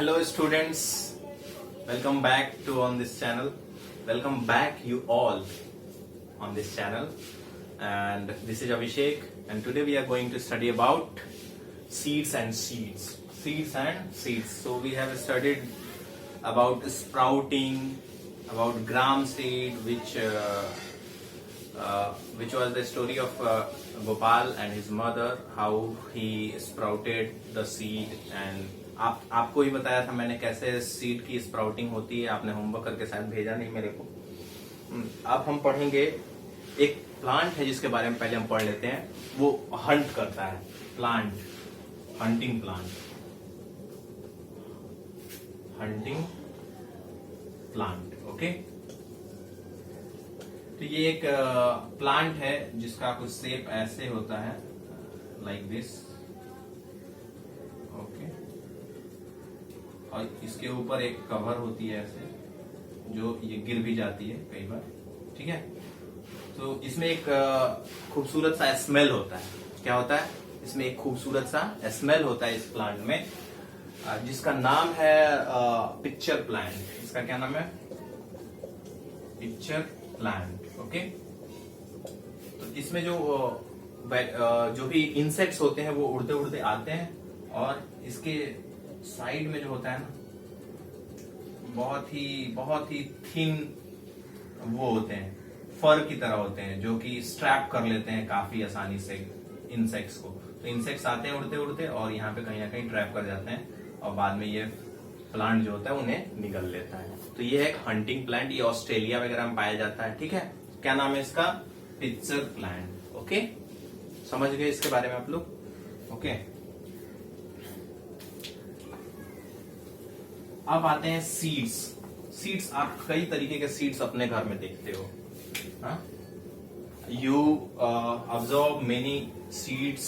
Hello students, welcome back to on this channel. Welcome back you all on this channel. And this is Abhishek, and today we are going to study about seeds and seeds. Seeds and seeds. So we have studied about sprouting, about gram seed, which was the story of Gopal and his mother, how he sprouted the seed. And आपको ही बताया था मैंने कैसे seed की sprouting होती है, आपने homework करके शायद भेजा नहीं मेरे को। अब हम पढ़ेंगे एक प्लांट है जिसके बारे में पहले हम पढ़ लेते हैं। वो हंट करता है, plant, hunting plant, hunting plant. Okay, तो ये एक प्लांट है जिसका कुछ शेप ऐसे होता है, लाइक दिस। ओके, और इसके ऊपर एक कवर होती है ऐसे, जो ये गिर भी जाती है कई बार। ठीक है, तो इसमें एक खूबसूरत सा स्मेल होता है। क्या होता है इसमें? एक खूबसूरत सा स्मेल होता है इस प्लांट में, जिसका नाम है पिक्चर प्लांट। इसका क्या नाम है? Pitcher plant. ओके, तो इसमें जो भी इंसेक्ट्स होते हैं वो उड़ते उड़ते आते हैं, और इसके साइड में जो होता है ना, बहुत ही थिन वो होते हैं, फर की तरह होते हैं, जो कि स्ट्रैप कर लेते हैं काफी आसानी से इंसेक्ट्स को। तो इंसेक्ट्स आते हैं उड़ते उड़ते और यहाँ पे कहीं ना कहीं ट्रैप कर जाते हैं, और बाद में ये प्लांट जो होता है उन्हें निगल लेता है। तो ये है एक हंटिंग प्लांट, ये ऑस्ट्रेलिया वगैरह में पाया जाता है। ठीक है, क्या नाम है इसका? Pitcher plant. ओके, समझ गए इसके बारे में आप लोग? ओके, अब आते हैं सीड्स। सीड्स, आप कई तरीके के सीड्स अपने घर में देखते हो। You observe many seeds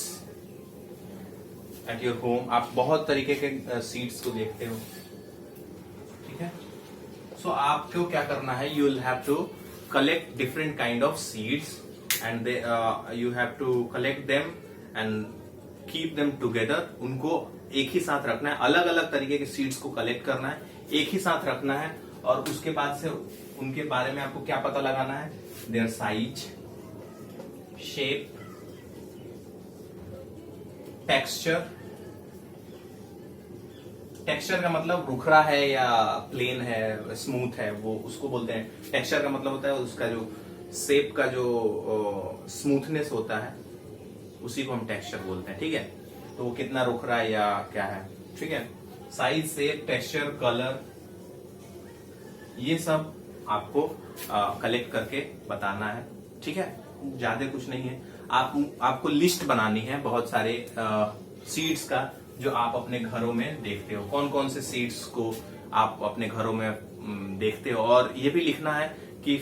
at your home. आप बहुत तरीके के सीड्स को देखते हो। ठीक है, सो आपको क्या करना है? You will have to collect different kind of seeds, and you have to collect them and keep them together. उनको एक ही साथ रखना है, अलग अलग तरीके के सीड्स को कलेक्ट करना है, एक ही साथ रखना है, और उसके बाद से उनके बारे में आपको क्या पता लगाना है? Their size, shape, texture. Texture का मतलब रुखरा है या प्लेन है, स्मूथ है, वो उसको बोलते हैं। टेक्सचर का मतलब होता है उसका जो शेप का जो स्मूथनेस होता है, उसी को हम टेक्सचर बोलते हैं। ठीक है, तो वो कितना रुखरा है या क्या है। ठीक है, साइज, शेप, टेक्सचर, कलर, ये सब आपको कलेक्ट करके बताना है। ठीक है, ज्यादा कुछ नहीं है। आपको लिस्ट बनानी है बहुत सारे सीड्स का, जो आप अपने घरों में देखते हो। कौन कौन से सीड्स को आप अपने घरों में देखते हो, और ये भी लिखना है कि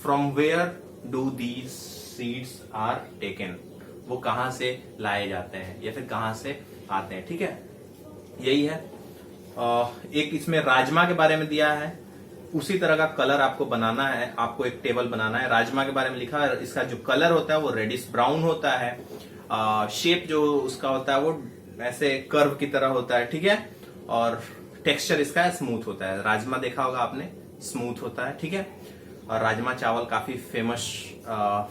from where do these seeds are taken. वो कहां से लाए जाते हैं या फिर कहां से आते हैं। ठीक है, यही है। एक इसमें राजमा के बारे में दिया है, उसी तरह का कलर आपको बनाना है। आपको एक टेबल बनाना है। राजमा के बारे में लिखा है, इसका जो कलर होता है वो रेडिश ब्राउन होता है। शेप जो उसका होता है वो ऐसे कर्व की तरह होता है। ठीक है, और टेक्सचर इसका स्मूथ होता है। राजमा देखा होगा आपने, स्मूथ होता है। ठीक है, और राजमा चावल काफी फेमस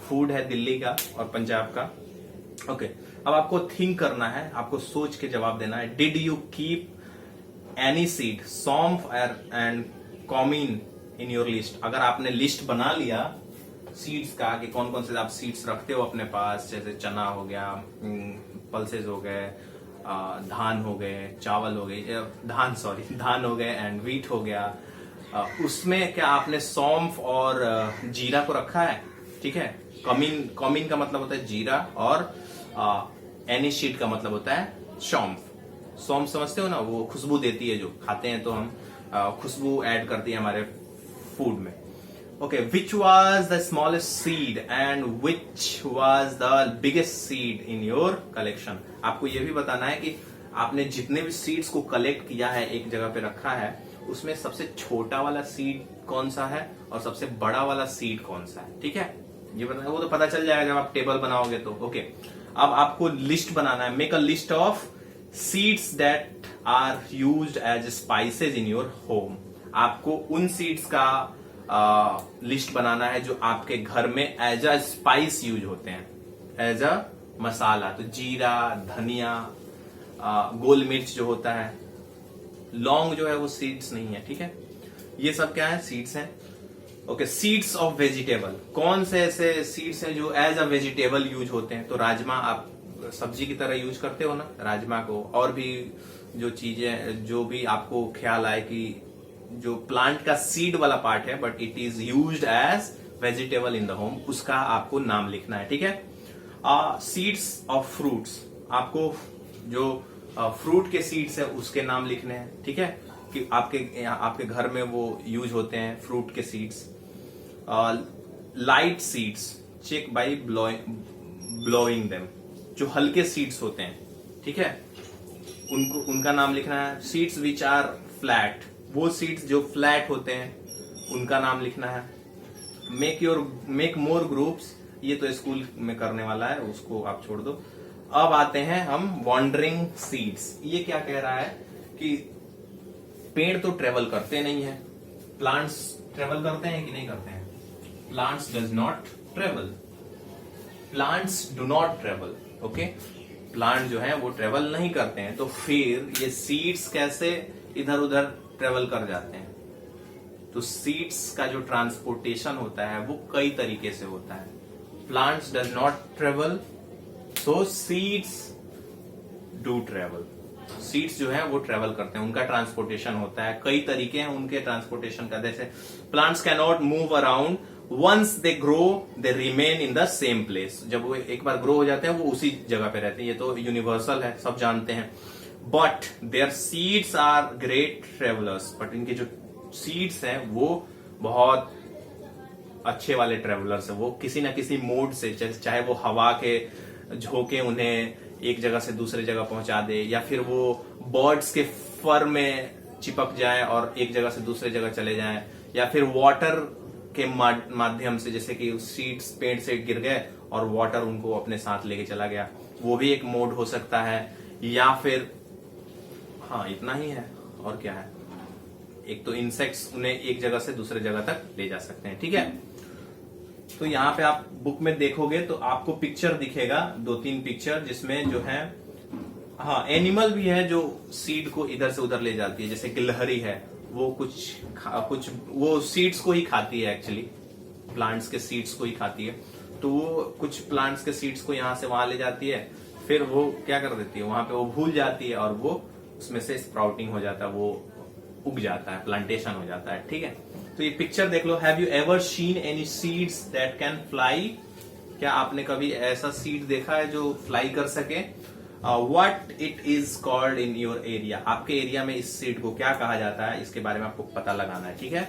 फूड है दिल्ली का और पंजाब का। ओके, अब आपको थिंक करना है, आपको सोच के जवाब देना है। Did you keep any seed, सौंफ एंड कॉमिन इन योर लिस्ट? अगर आपने लिस्ट बना लिया सीड्स का कि कौन कौन से आप सीड्स रखते हो अपने पास, जैसे चना हो गया, पल्सेस हो गए, धान हो गए, चावल हो गए, धान हो गए एंड वीट हो गया, उसमें क्या आपने सौंफ और जीरा को रखा है? ठीक है, कॉमिन का मतलब होता है जीरा, और एनी सीड का मतलब होता है सौंफ। सौंफ समझते हो ना, वो खुशबू देती है, जो खाते हैं तो हम खुशबू ऐड करती है हमारे फूड में। Okay, which was the smallest seed and which was the biggest seed in your collection? आपको यह भी बताना है कि आपने जितने भी सीड्स को कलेक्ट किया है, एक जगह पे रखा है, उसमें सबसे छोटा वाला सीड कौन सा है और सबसे बड़ा वाला सीड कौन सा है। ठीक है, ये बताना, वो तो पता चल जाएगा जब आप टेबल बनाओगे तो। ओके, अब आपको लिस्ट बनाना है। Make a list of seeds that are used as spices in your home. आपको उन सीड्स का लिस्ट बनाना है जो आपके घर में एज अ स्पाइस यूज होते हैं, एज अ मसाला। तो जीरा, धनिया, गोल मिर्च जो होता है, लौंग जो है वो सीड्स नहीं है, ठीक है। ये सब क्या है, सीड्स हैं। ओके, सीड्स ऑफ वेजिटेबल, कौन से ऐसे सीड्स हैं जो एज अ वेजिटेबल यूज होते हैं? तो राजमा आप सब्जी की तरह यूज करते हो ना राजमा को, और भी जो चीजें, जो भी आपको ख्याल आए कि जो प्लांट का सीड वाला पार्ट है but it is used as vegetable in the home, उसका आपको नाम लिखना है, ठीक है। सीड्स ऑफ फ्रूट्स, आपको जो फ्रूट के सीड्स है उसके नाम लिखने हैं, ठीक है, कि आपके घर में वो यूज होते हैं फ्रूट के seeds. Light seeds, check by blowing them, जो हल्के सीड्स होते हैं, ठीक है, उनका नाम लिखना है। सीड्स विच आर फ्लैट, वो सीड्स जो फ्लैट होते हैं उनका नाम लिखना है। मेक मोर ग्रुप्स, ये तो स्कूल में करने वाला है, उसको आप छोड़ दो। अब आते हैं हम वॉन्डरिंग सीड्स। ये क्या कह रहा है कि पेड़ तो ट्रेवल करते नहीं है, प्लांट्स ट्रेवल करते हैं कि नहीं करते हैं? Plants does not travel, plants do not travel. Okay, plant जो है वो ट्रेवल नहीं करते हैं, तो फिर ये सीड्स कैसे इधर उधर ट्रेवल कर जाते हैं? तो सीड्स का जो ट्रांसपोर्टेशन होता है वो कई तरीके से होता है। Plants does not travel, so seeds do travel. Seeds जो है वो ट्रेवल करते हैं, उनका ट्रांसपोर्टेशन होता है, कई तरीके हैं उनके ट्रांसपोर्टेशन का। जैसे plants can not move around, once they grow they remain in the same place. जब वो एक बार ग्रो हो जाते हैं वो उसी जगह पे रहते हैं, ये तो यूनिवर्सल है, सब जानते हैं। But their seeds are great travellers, but इनके जो सीड्स हैं वो बहुत अच्छे वाले ट्रेवलर्स है। वो किसी ना किसी मोड से, चाहे वो हवा के झोंके उन्हें एक जगह से दूसरी जगह पहुंचा दे, या फिर वो बर्ड्स के फर में चिपक जाए और एक जगह से दूसरी जगह चले जाएं, या फिर वाटर के माध्यम से, जैसे कि सीड्स पेड़ से गिर गए और वाटर उनको अपने साथ लेके चला गया, वो भी एक मोड हो सकता है। या फिर हाँ, इतना ही है, और क्या है? एक तो इंसेक्ट्स उन्हें एक जगह से दूसरे जगह तक ले जा सकते हैं, ठीक है। तो यहाँ पे आप बुक में देखोगे तो आपको पिक्चर दिखेगा, 2-3 पिक्चर, जिसमें जो है हाँ एनिमल भी है जो सीड को इधर से उधर ले जाती है। जैसे गिलहरी है, वो कुछ वो सीड्स को ही खाती है, एक्चुअली प्लांट्स के सीड्स को ही खाती है। तो वो कुछ प्लांट्स के सीड्स को यहाँ से वहां ले जाती है, फिर वो क्या कर देती है, वहां पे वो भूल जाती है और वो उसमें से स्प्राउटिंग हो जाता है, वो उग जाता है, प्लांटेशन हो जाता है, ठीक है। तो ये पिक्चर देख लो। Have you ever seen any seeds that can fly? क्या आपने कभी ऐसा सीड देखा है जो फ्लाई कर सके? What it is called in your area? आपके एरिया में इस सीड को क्या कहा जाता है, इसके बारे में आपको पता लगाना है, ठीक है।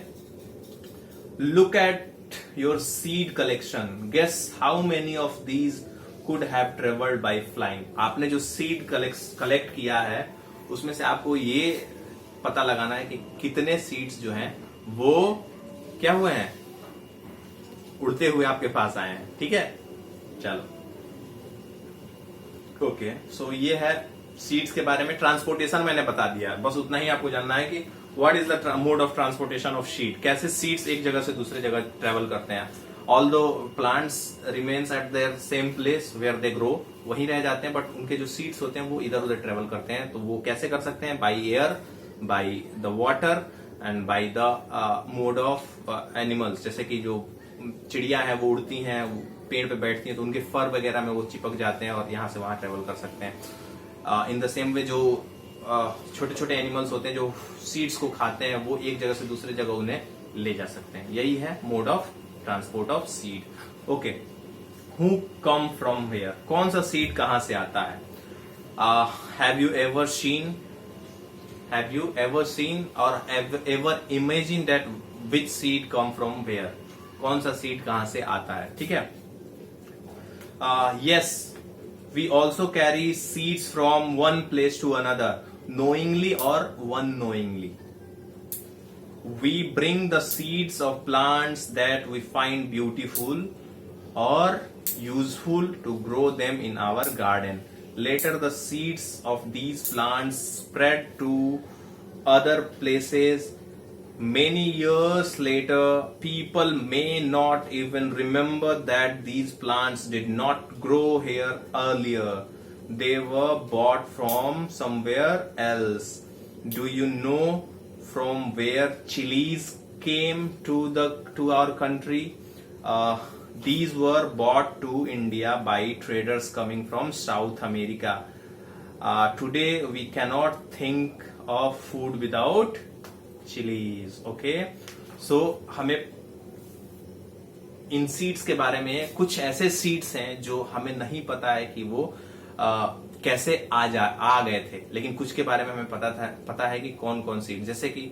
Look at your seed collection, guess how many of these could have travelled by flying? आपने जो सीड कलेक्ट किया है उसमें से आपको ये पता लगाना है कि कितने सीड्स जो हैं वो क्या हुए हैं, उड़ते हुए आपके पास आए हैं, ठीक है। चलो, ओके, सो ये है सीड्स के बारे में। ट्रांसपोर्टेशन मैंने बता दिया, बस उतना ही आपको जानना है कि what is the mode of transportation of seed, कैसे सीड्स एक जगह से दूसरे जगह ट्रेवल करते हैं। Although plants remains at their same place where they grow, वहीं रह जाते हैं, बट उनके जो सीड्स होते हैं वो इधर उधर ट्रेवल करते हैं। तो वो कैसे कर सकते हैं? By air, by the water and by the mode of animals. जैसे कि जो चिड़िया है वो उड़ती हैं, पेड़ पे बैठती हैं, तो उनके फर वगैरह में वो चिपक जाते हैं और यहाँ से वहां ट्रेवल कर सकते हैं। इन द सेम वे जो छोटे छोटे एनिमल्स होते हैं जो सीड्स को खाते हैं, वो एक जगह से दूसरी जगह उन्हें ले जा सकते हैं। यही है mode of transport of seed. Okay, who come from where? कौन सा सीड कहां से आता है? हैव यू एवर सीन और ever imagine that which seed come from where? कौन सा सीड कहां से आता है, ठीक है। Yes, we also carry seeds from one place to another, knowingly or unknowingly. We bring the seeds of plants that we find beautiful or useful to grow them in our garden. Later, the seeds of these plants spread to other places. Many years later, people may not even remember that these plants did not grow here earlier. They were bought from somewhere else. Do you know from where chilies came to our country? These were brought to India by traders coming from South America. Today we cannot think of food without chilies. Okay, so हमें इन seeds के बारे में, कुछ ऐसे seeds हैं जो हमें नहीं पता है कि वो कैसे आ गए थे, लेकिन कुछ के बारे में हमें पता है कि कौन कौन सीड, जैसे कि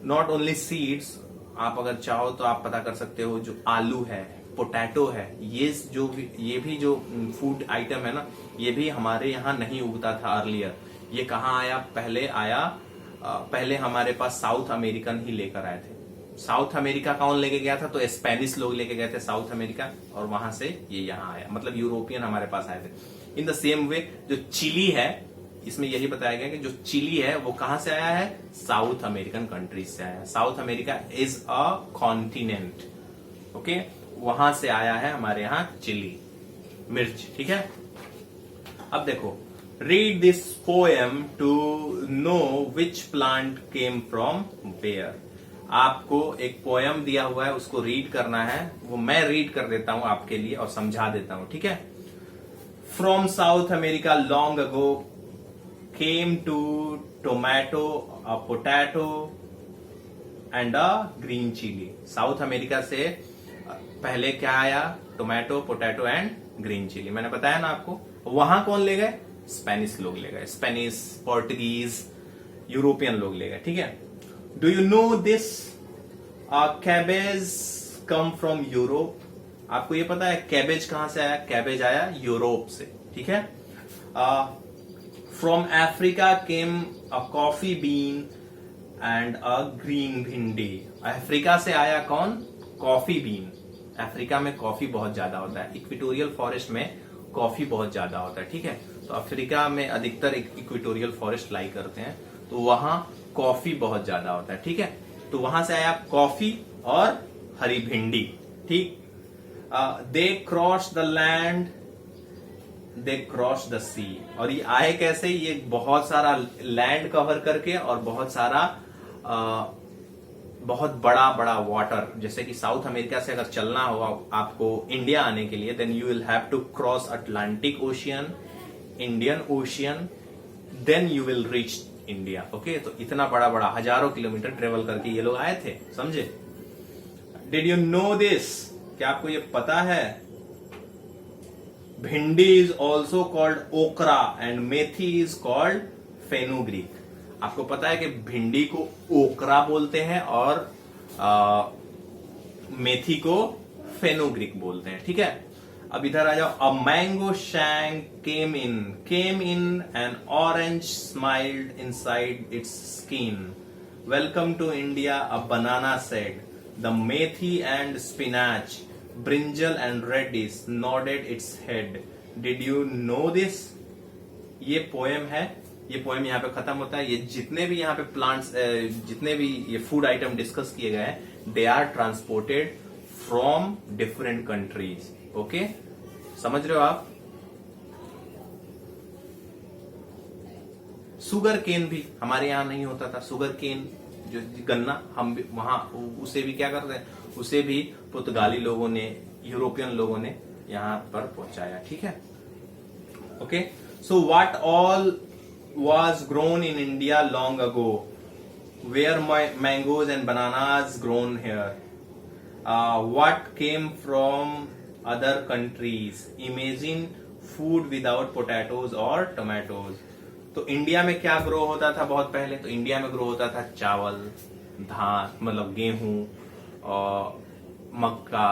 नॉट ओनली सीड्स, आप अगर चाहो तो आप पता कर सकते हो जो आलू है, पोटैटो है, ये भी जो फूड आइटम है ना, ये भी हमारे यहाँ नहीं उगता था अर्लियर। ये कहाँ आया? पहले हमारे पास साउथ अमेरिकन ही लेकर आए थे। साउथ अमेरिका कौन लेके गया था? तो स्पेनिश लोग लेके गए थे साउथ अमेरिका, और वहां से ये यहाँ आया, मतलब यूरोपियन हमारे पास आए थे। इन द सेम वे जो चिली है, इसमें यही बताया गया कि जो चिली है वो कहां से आया है? साउथ अमेरिकन कंट्रीज से आया है। South America is a continent, okay, वहां से आया है हमारे यहाँ चिली, मिर्च, ठीक है। अब देखो, read this poem to know which plant came from where. आपको एक पोएम दिया हुआ है, उसको रीड करना है, वो मैं रीड कर देता हूं आपके लिए और समझा देता हूं, ठीक है। From South America long ago came to tomato, a potato and a green chili. South America से पहले क्या आया? Tomato, potato and green chilli. मैंने बताया ना आपको। वहां कौन ले गए? स्पेनिश लोग ले गए, स्पेनिश, पोर्टुगीज, यूरोपियन लोग ले गए, ठीक है। Do you know this? Cabbage come from Europe. आपको ये पता है कैबेज कहां से आया? कैबेज आया यूरोप से, ठीक है। From Africa came a coffee bean and a green भिंडी। अफ्रीका से आया कौन? Coffee bean. अफ्रीका में कॉफी बहुत ज्यादा होता है, इक्वेटोरियल फॉरेस्ट में कॉफी बहुत ज्यादा होता है, ठीक है। तो अफ्रीका में अधिकतर इक्वेटोरियल फॉरेस्ट लाई करते हैं, तो वहां कॉफी बहुत ज्यादा होता है, ठीक है। तो वहां से आया कॉफी और हरी भिंडी, ठीक। They cross the land, they cross the sea. और ये आए कैसे? ये बहुत सारा लैंड कवर करके और बहुत बड़ा बड़ा वाटर, जैसे कि साउथ अमेरिका से अगर चलना हो आपको इंडिया आने के लिए, then you will have to cross Atlantic Ocean, Indian Ocean, then you will reach India, okay. तो इतना बड़ा बड़ा हजारों किलोमीटर ट्रेवल करके ये लोग आए थे, समझे। Did you know this? क्या आपको ये पता है? भिंडी इज ऑल्सो कॉल्ड ओकरा and methi is called fenugreek. आपको पता है कि भिंडी को ओकरा बोलते हैं और मेथी को फेनुग्रीक बोलते हैं, ठीक है। अब इधर आ जाओ। A mango shank came in an orange smiled inside its skin. Welcome to India, a banana said. The methi and spinach, brinjal and radish nodded its head. Did you know this? ये poem है, ये poem यहाँ पे खत्म होता है। ये जितने भी यहाँ पे प्लांट्स, जितने भी ये फूड आइटम डिस्कस किए गए हैं, they are transported from different countries, okay. समझ रहे हो आप? सुगर केन भी हमारे यहाँ नहीं होता था। सुगर केन जो गन्ना, हम भी वहां उसे भी क्या करते हैं, उसे भी पुर्तगाली लोगों ने, यूरोपियन लोगों ने यहां पर पहुंचाया, ठीक है। Okay, so what all was grown in India long ago? Were mangoes and bananas grown here? What came from other countries? Imagine food without potatoes और टोमेटोज। तो इंडिया में क्या ग्रो होता था बहुत पहले? तो इंडिया में ग्रो होता था चावल, धान, मतलब गेहूं और मक्का,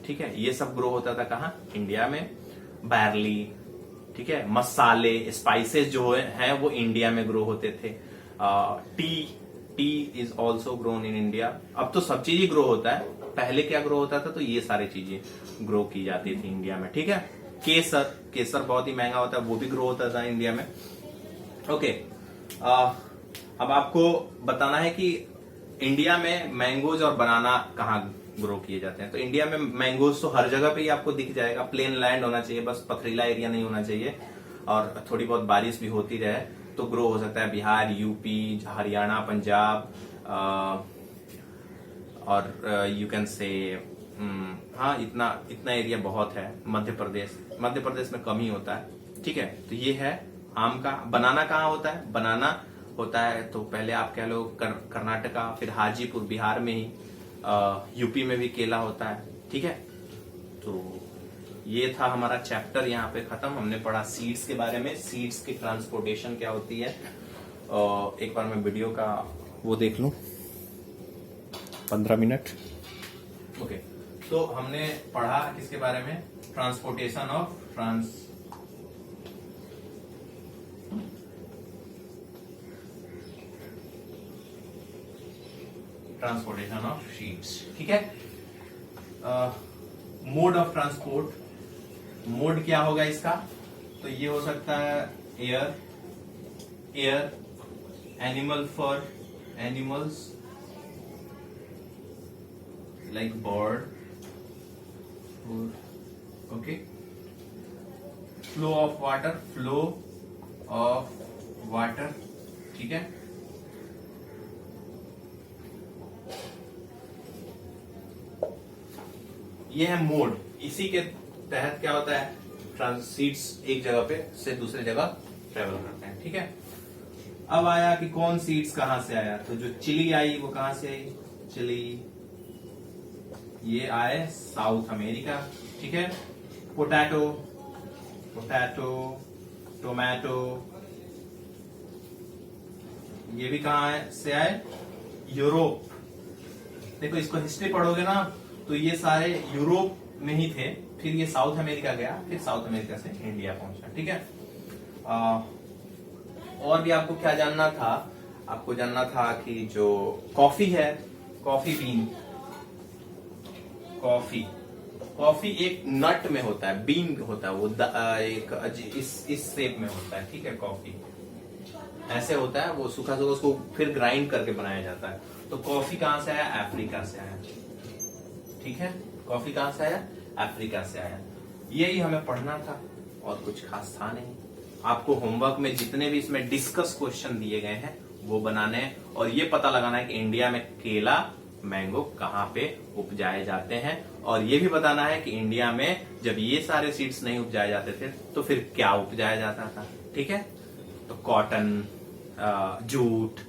ठीक है। ये सब ग्रो होता था कहाँ? इंडिया में। बैरली, ठीक है। मसाले, स्पाइसेस जो हैं वो इंडिया में ग्रो होते थे। T is also grown in India. अब तो सब चीज ही ग्रो होता है, पहले क्या ग्रो होता था? तो ये सारी चीजें ग्रो की जाती थी इंडिया में, ठीक है। केसर, केसर बहुत ही महंगा होता है, वो भी ग्रो होता था इंडिया में। ओके, अब आपको बताना है कि इंडिया में मैंगोज और बनाना कहाँ ग्रो किए जाते हैं। तो इंडिया में मैंगोज तो हर जगह पे ही आपको दिख जाएगा, प्लेन लैंड होना चाहिए, बस पथरीला एरिया नहीं होना चाहिए, और थोड़ी बहुत बारिश भी होती रहे तो ग्रो हो सकता है। बिहार, यूपी, हरियाणा, पंजाब, और यू कैन से हाँ, इतना इतना एरिया बहुत है। मध्य प्रदेश में कम ही होता है। ठीक है, तो ये है आम का। बनाना कहाँ होता है? बनाना होता है तो पहले आप कह लो कर्नाटका, फिर हाजीपुर बिहार में ही, यूपी में भी केला होता है। ठीक है, तो ये था हमारा चैप्टर यहाँ पे खत्म। हमने पढ़ा सीड्स के बारे में, सीड्स की ट्रांसपोर्टेशन क्या होती है। एक बार मैं वीडियो का वो देख लूं, 15 मिनट। ओके, तो हमने पढ़ा किसके बारे में? Transportation of transportation of seeds. ठीक है, मोड ऑफ ट्रांसपोर्ट, मोड क्या होगा इसका? तो ये हो सकता है air, animal for animals like bird, okay, flow of water, ठीक है, ये है मोड। इसी के तहत क्या होता है? ट्रांसीट्स एक जगह पे से दूसरे जगह ट्रेवल करते हैं। ठीक है, अब आया कि कौन सीड्स कहां से आया। तो जो चिली आई वो कहां से आई? चिली, ये आए साउथ अमेरिका। ठीक है, पोटैटो, टोमेटो, ये भी कहां से आए? यूरोप। देखो, इसको हिस्ट्री पढ़ोगे ना तो ये सारे यूरोप में ही थे, फिर ये साउथ अमेरिका गया, फिर साउथ अमेरिका से इंडिया पहुंचा। ठीक है, और भी आपको क्या जानना था? आपको जानना था कि जो कॉफी है, कॉफी बीन, कॉफी एक नट में होता है, बीन होता है, वो एक इस शेप में होता है। ठीक है, कॉफी ऐसे होता है, वो सूखा उसको फिर ग्राइंड करके बनाया जाता है। तो कॉफी कहां से आया? अफ्रीका से आया। ठीक है, कॉफी कहां से आया? अफ्रीका से आया। यही हमें पढ़ना था और कुछ खास था नहीं। आपको होमवर्क में जितने भी इसमें डिस्कस क्वेश्चन दिए गए हैं वो बनाने हैं, और ये पता लगाना है कि इंडिया में केला, मैंगो कहाँ पे उपजाए जाते हैं, और ये भी बताना है कि इंडिया में जब ये सारे सीड्स नहीं उपजाए जाते थे तो फिर क्या उपजाया जाता था। ठीक है, तो कॉटन, जूट,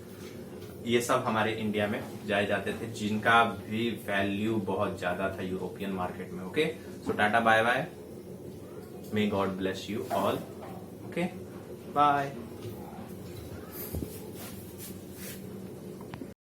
ये सब हमारे इंडिया में उपजाए जाते थे, जिनका भी वैल्यू बहुत ज्यादा था यूरोपियन मार्केट में। Okay, so tata, bye bye, may God bless you all. Okay, bye.